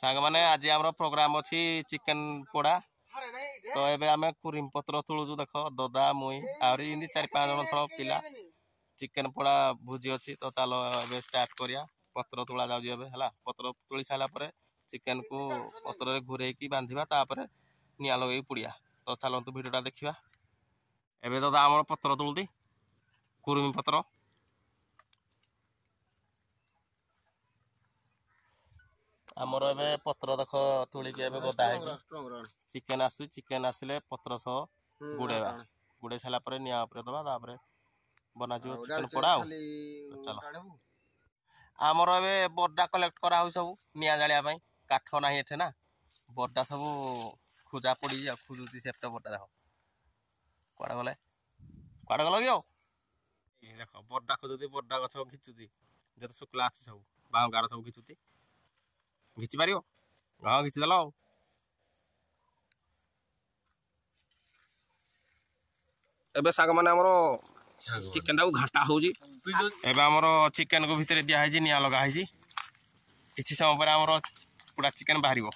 सांग माने आज आम प्रोग्राम अच्छी चिकेन पोड़ा तो एबे आमे कुरिम पत्र तुलुजु देख ददा मुई आउरी इndi 4-5 जन थोड़ा पिला चिकेन पोड़ा भुजी अच्छी तो चलो एबे स्टार्ट करिया पत्र तुला जाउजी एबे हला पत्र तुली साला परे चिकेन को पत्र रे घुरे की बांधिबा तापरे निया लगेई पुड़िया तो चलंतु वीडियोटा देखिबा एबे ददा आमर पत्र तुलती कुरिम पत्र आमर एबे पत्र देख तुली के एबे गदा है चिकेन आसु चिकेन आसिले पत्र सह गुड़ेबा गुड़े साला परे निया उपरे दबा तापरे बना जो चिकेन पोड़ा चलो आमर एबे बड्डा कलेक्ट करा हो सब निया जालिया पई काठ नाही एठे ना बड्डा सब खुजा पड़ी जा खुजुती सेप्टा बड्डा देखो कुआडे गल गयो देख बड्डा खुजुती बड्डा गछ घिचुती जते शुक्ला अछि सब बांगार सब घिचुती घिची पारियो हां घिची दलो एबे साग माने हमरो चिकेन टाउ घाटा होजी एबे हमरो चिकेन को भितरे दिया है जी निया लगा है जी किछि समय पर हमरो पूरा चिकेन बाहरिबो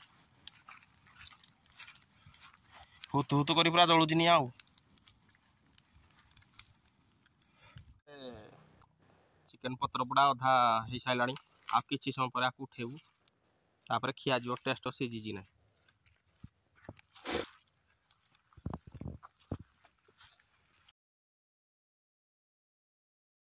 हुतु हुतु करी पूरा जळुजी निया आउ चिकेन पत्र पुड़ा अधा हे साइलानी आ किछि समय पर आकु उठेबू तापर खिया जो टेस्ट सीजी जी ना